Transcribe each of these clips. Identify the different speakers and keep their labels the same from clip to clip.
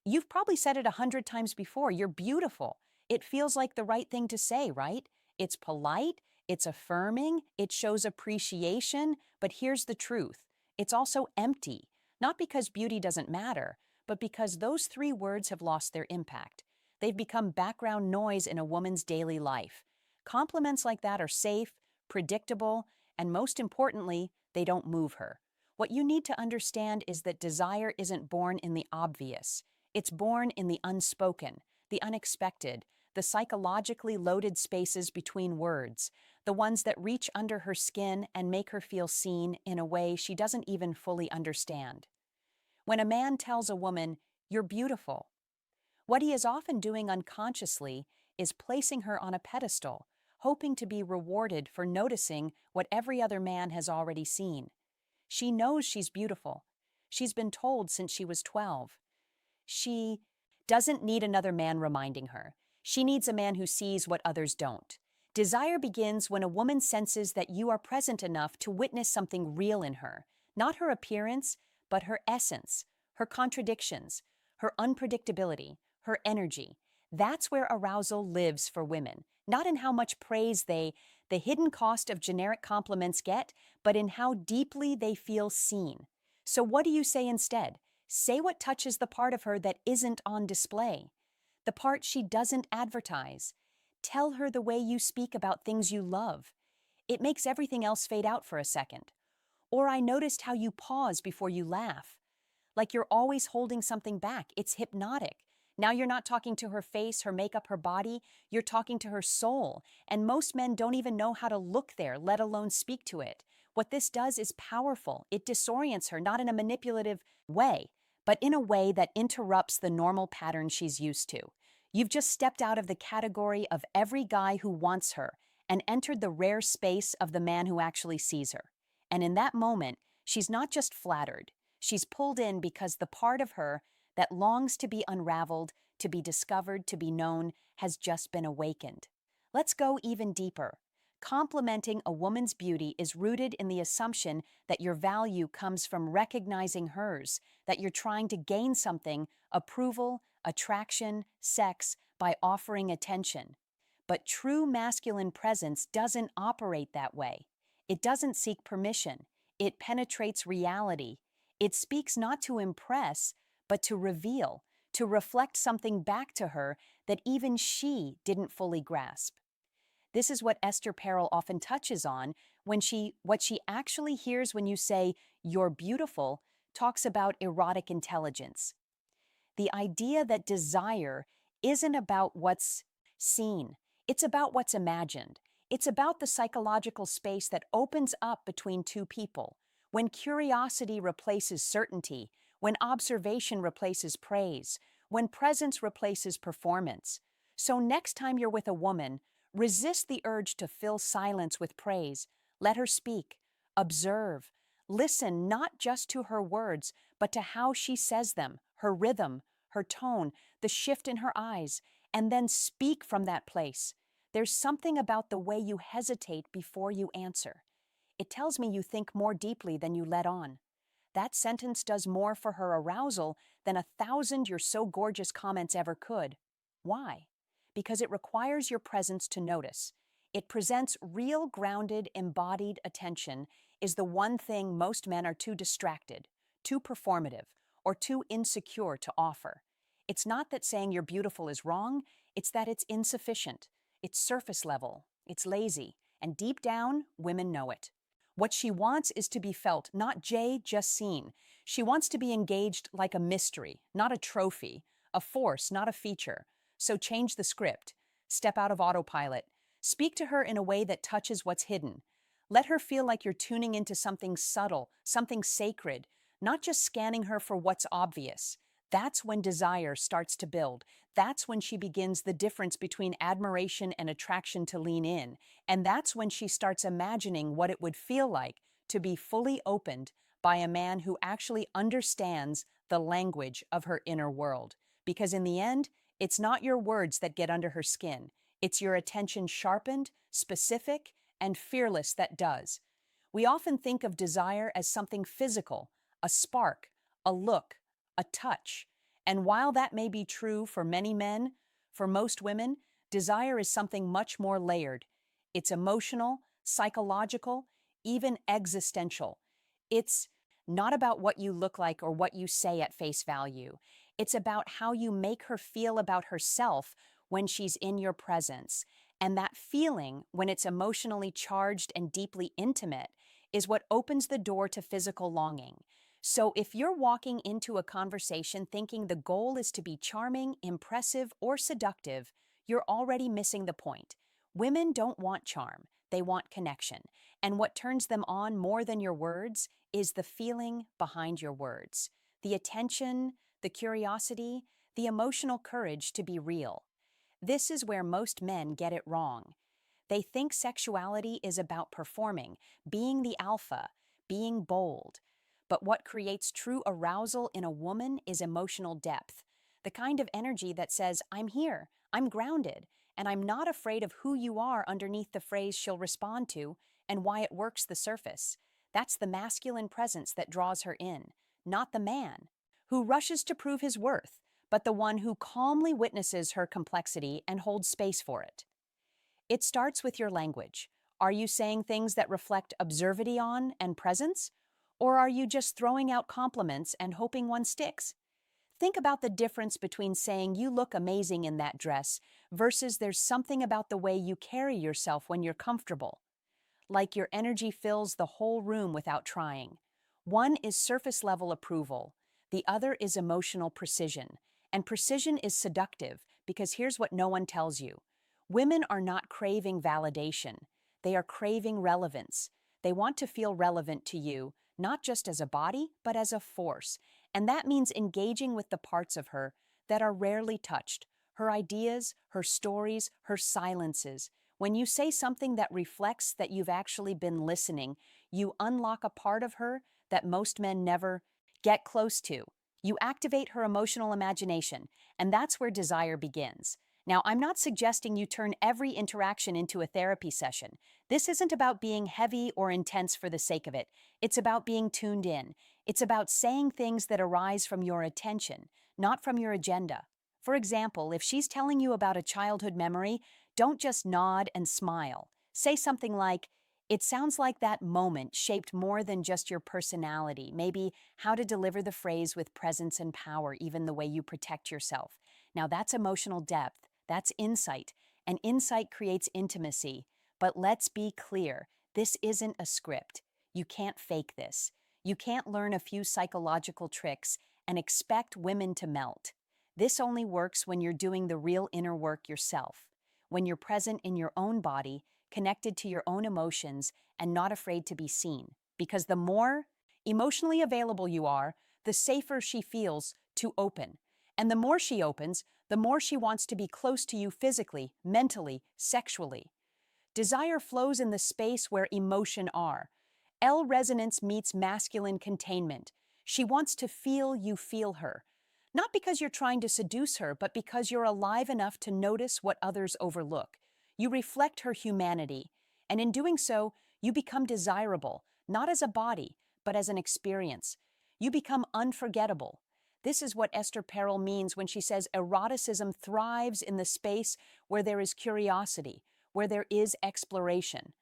Speaker 1: You've probably said it 100 times before. You're beautiful. It feels like the right thing to say, right? It's polite, it's affirming, it shows appreciation, but here's the truth. It's also empty. Not because beauty doesn't matter, but because those three words have lost their impact. They've become background noise in a woman's daily life. Compliments like that are safe, predictable, and most importantly, they don't move her. What you need to understand is that desire isn't born in the obvious. It's born in the unspoken, the unexpected, the psychologically loaded spaces between words, the ones that reach under her skin and make her feel seen in a way she doesn't even fully understand. When a man tells a woman, "You're beautiful," what he is often doing unconsciously is placing her on a pedestal, hoping to be rewarded for noticing what every other man has already seen. She knows she's beautiful. She's been told since she was 12. She doesn't need another man reminding her. She needs a man who sees what others don't. Desire begins when a woman senses that you are present enough to witness something real in her, not her appearance, but her essence, her contradictions, her unpredictability, her energy. That's where arousal lives for women, not in how much praise the hidden cost of generic compliments get, but in how deeply they feel seen. So what do you say instead? Say what touches the part of her that isn't on display, the part she doesn't advertise. Tell her the way you speak about things you love. It makes everything else fade out for a second. Or I noticed how you pause before you laugh. Like you're always holding something back. It's hypnotic. Now you're not talking to her face, her makeup, her body. You're talking to her soul. And most men don't even know how to look there, let alone speak to it. What this does is powerful. It disorients her, not in a manipulative way, but in a way that interrupts the normal pattern she's used to. You've just stepped out of the category of every guy who wants her and entered the rare space of the man who actually sees her. And in that moment, she's not just flattered. She's pulled in because the part of her that longs to be unraveled, to be discovered, to be known, has just been awakened. Let's go even deeper. Complimenting a woman's beauty is rooted in the assumption that your value comes from recognizing hers, that you're trying to gain something, approval, attraction, sex, by offering attention. But true masculine presence doesn't operate that way. It doesn't seek permission. It penetrates reality. It speaks not to impress, but to reveal, to reflect something back to her that even she didn't fully grasp. This is what Esther Perel often touches on when what she actually hears when you say, "You're beautiful," talks about erotic intelligence. The idea that desire isn't about what's seen, it's about what's imagined. It's about the psychological space that opens up between two people. When curiosity replaces certainty, when observation replaces praise, when presence replaces performance. So next time you're with a woman, resist the urge to fill silence with praise. Let her speak. Observe. Listen not just to her words, but to how she says them, her rhythm, her tone, the shift in her eyes, and then speak from that place. There's something about the way you hesitate before you answer. It tells me you think more deeply than you let on. That sentence does more for her arousal than 1,000 "you're so gorgeous" comments ever could. Why? Because it requires your presence to notice. It presents real, grounded, embodied attention is the one thing most men are too distracted, too performative, or too insecure to offer. It's not that saying you're beautiful is wrong, it's that it's insufficient. It's surface level, it's lazy, and deep down, women know it. What she wants is to be felt, not just seen. She wants to be engaged like a mystery, not a trophy, a force, not a feature. So change the script. Step out of autopilot. Speak to her in a way that touches what's hidden. Let her feel like you're tuning into something subtle, something sacred, not just scanning her for what's obvious. That's when desire starts to build. That's when she begins the difference between admiration and attraction to lean in. And that's when she starts imagining what it would feel like to be fully opened by a man who actually understands the language of her inner world. Because in the end, it's not your words that get under her skin. It's your attention sharpened, specific, and fearless that does. We often think of desire as something physical, a spark, a look, a touch. And while that may be true for many men, for most women, desire is something much more layered. It's emotional, psychological, even existential. It's not about what you look like or what you say at face value. It's about how you make her feel about herself when she's in your presence. And that feeling, when it's emotionally charged and deeply intimate, is what opens the door to physical longing. So if you're walking into a conversation thinking the goal is to be charming, impressive, or seductive, you're already missing the point. Women don't want charm, they want connection. And what turns them on more than your words is the feeling behind your words, the attention, the curiosity, the emotional courage to be real. This is where most men get it wrong. They think sexuality is about performing, being the alpha, being bold. But what creates true arousal in a woman is emotional depth, the kind of energy that says, I'm here, I'm grounded, and I'm not afraid of who you are underneath the phrase she'll respond to and why it works the surface. That's the masculine presence that draws her in, not the man who rushes to prove his worth, but the one who calmly witnesses her complexity and holds space for it. It starts with your language. Are you saying things that reflect observity on and presence? Or are you just throwing out compliments and hoping one sticks? Think about the difference between saying you look amazing in that dress versus there's something about the way you carry yourself when you're comfortable, like your energy fills the whole room without trying. One is surface level approval, the other is emotional precision. And precision is seductive because here's what no one tells you. Women are not craving validation, they are craving relevance. They want to feel relevant to you, not just as a body, but as a force. And that means engaging with the parts of her that are rarely touched, her ideas, her stories, her silences. When you say something that reflects that you've actually been listening, you unlock a part of her that most men never get close to. You activate her emotional imagination, and that's where desire begins. Now, I'm not suggesting you turn every interaction into a therapy session. This isn't about being heavy or intense for the sake of it. It's about being tuned in. It's about saying things that arise from your attention, not from your agenda. For example, if she's telling you about a childhood memory, don't just nod and smile. Say something like, it sounds like that moment shaped more than just your personality, maybe how to deliver the phrase with presence and power, even the way you protect yourself. Now that's emotional depth, that's insight, and insight creates intimacy. But let's be clear, this isn't a script. You can't fake this. You can't learn a few psychological tricks and expect women to melt. This only works when you're doing the real inner work yourself, when you're present in your own body, connected to your own emotions, and not afraid to be seen. Because the more emotionally available you are, the safer she feels to open. And the more she opens, the more she wants to be close to you physically, mentally, sexually. Desire flows in the space where emotion are. L resonance meets masculine containment. She wants to feel you feel her. Not because you're trying to seduce her, but because you're alive enough to notice what others overlook. You reflect her humanity, and in doing so, you become desirable, not as a body, but as an experience. You become unforgettable. This is what Esther Perel means when she says eroticism thrives in the space where there is curiosity, where there is exploration.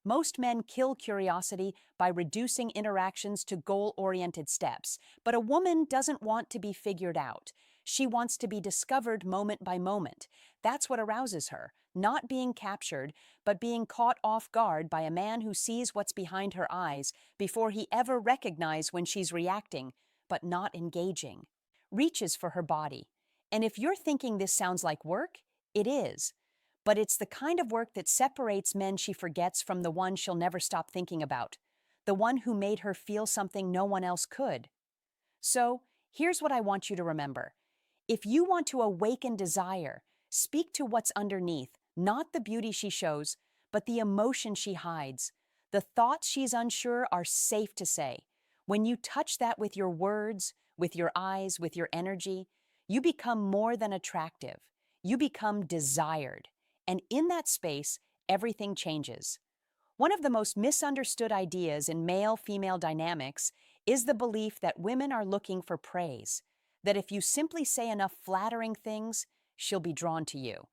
Speaker 1: Most men kill curiosity by reducing interactions to goal-oriented steps, but a woman doesn't want to be figured out. She wants to be discovered moment by moment. That's what arouses her, not being captured, but being caught off guard by a man who sees what's behind her eyes before he ever recognizes when she's reacting, but not engaging. Reaches for her body. And if you're thinking this sounds like work, it is. But it's the kind of work that separates men she forgets from the one she'll never stop thinking about, the one who made her feel something no one else could. So, here's what I want you to remember. If you want to awaken desire, speak to what's underneath, not the beauty she shows, but the emotion she hides. The thoughts she's unsure are safe to say. When you touch that with your words, with your eyes, with your energy, you become more than attractive. You become desired. And in that space, everything changes. One of the most misunderstood ideas in male-female dynamics is the belief that women are looking for praise. that if you simply say enough flattering things, she'll be drawn to you.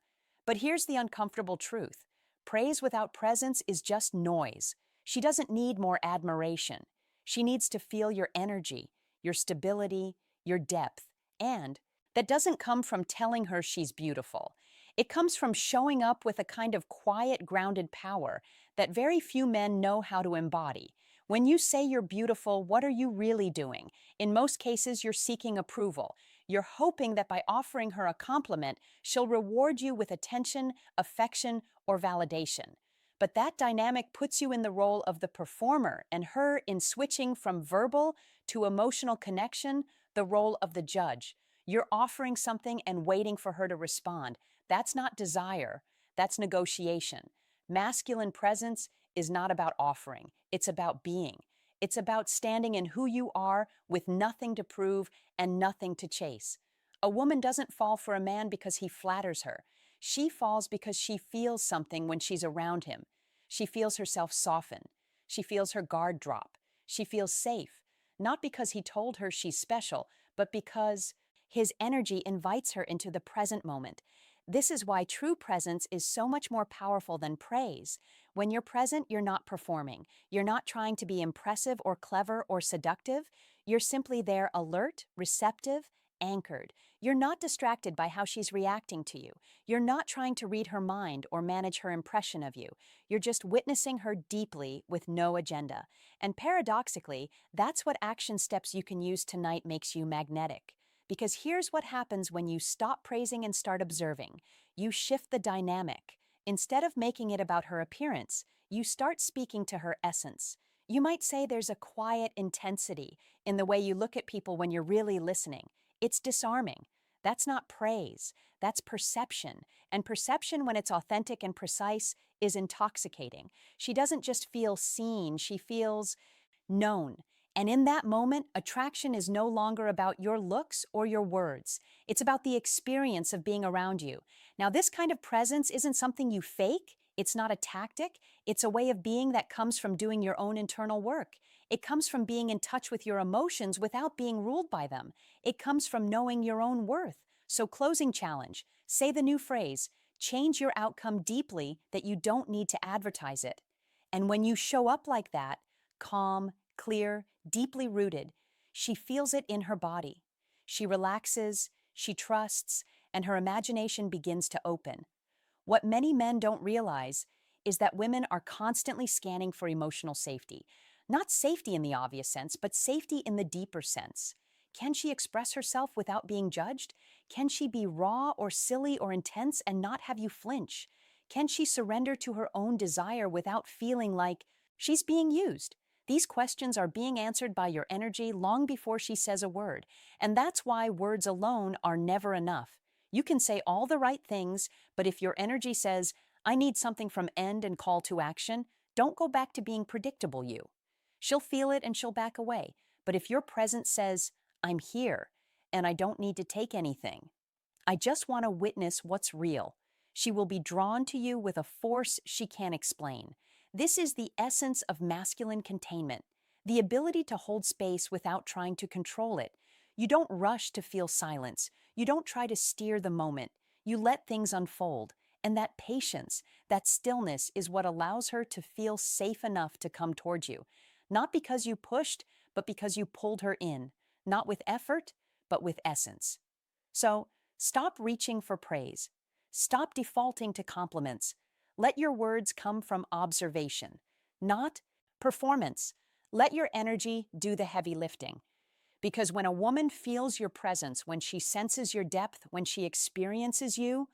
Speaker 1: But here's the uncomfortable truth. Praise without presence is just noise. She doesn't need more admiration. She needs to feel your energy, your stability, your depth, and that doesn't come from telling her she's beautiful. It comes from showing up with a kind of quiet, grounded power that very few men know how to embody. When you say you're beautiful, what are you really doing? In most cases, you're seeking approval. You're hoping that by offering her a compliment, she'll reward you with attention, affection, or validation. But that dynamic puts you in the role of the performer and her in switching from verbal to emotional connection, the role of the judge. You're offering something and waiting for her to respond. That's not desire, that's negotiation. Masculine presence is not about offering, it's about being. It's about standing in who you are with nothing to prove and nothing to chase. A woman doesn't fall for a man because he flatters her. She falls because she feels something when she's around him. She feels herself soften. She feels her guard drop. She feels safe, not because he told her she's special, but because his energy invites her into the present moment. This is why true presence is so much more powerful than praise. When you're present, you're not performing. You're not trying to be impressive or clever or seductive. You're simply there, alert, receptive, anchored. You're not distracted by how she's reacting to you. You're not trying to read her mind or manage her impression of you. You're just witnessing her deeply with no agenda. And paradoxically, that's what action steps you can use tonight makes you magnetic. Because here's what happens when you stop praising and start observing. You shift the dynamic. Instead of making it about her appearance, you start speaking to her essence. You might say there's a quiet intensity in the way you look at people when you're really listening. It's disarming. That's not praise, that's perception. And perception, when it's authentic and precise, is intoxicating. She doesn't just feel seen, she feels known. And in that moment, attraction is no longer about your looks or your words. It's about the experience of being around you. Now, this kind of presence isn't something you fake. It's not a tactic. It's a way of being that comes from doing your own internal work. It comes from being in touch with your emotions without being ruled by them. It comes from knowing your own worth. So, closing challenge, say the new phrase, change your outcome deeply that you don't need to advertise it. And when you show up like that, calm, clear, deeply rooted, she feels it in her body. She relaxes, she trusts, and her imagination begins to open. What many men don't realize is that women are constantly scanning for emotional safety. Not safety in the obvious sense, but safety in the deeper sense. Can she express herself without being judged? Can she be raw or silly or intense and not have you flinch? Can she surrender to her own desire without feeling like she's being used? These questions are being answered by your energy long before she says a word, and that's why words alone are never enough. You can say all the right things, but if your energy says, I need something from end and call to action, don't go back to being predictable you. She'll feel it and she'll back away. But if your presence says, I'm here, and I don't need to take anything, I just want to witness what's real, she will be drawn to you with a force she can't explain. This is the essence of masculine containment, the ability to hold space without trying to control it. You don't rush to feel silence. You don't try to steer the moment. You let things unfold. And that patience, that stillness is what allows her to feel safe enough to come towards you. Not because you pushed, but because you pulled her in. Not with effort, but with essence. So, stop reaching for praise. Stop defaulting to compliments. Let your words come from observation, not performance. Let your energy do the heavy lifting. Because when a woman feels your presence, when she senses your depth, when she experiences you,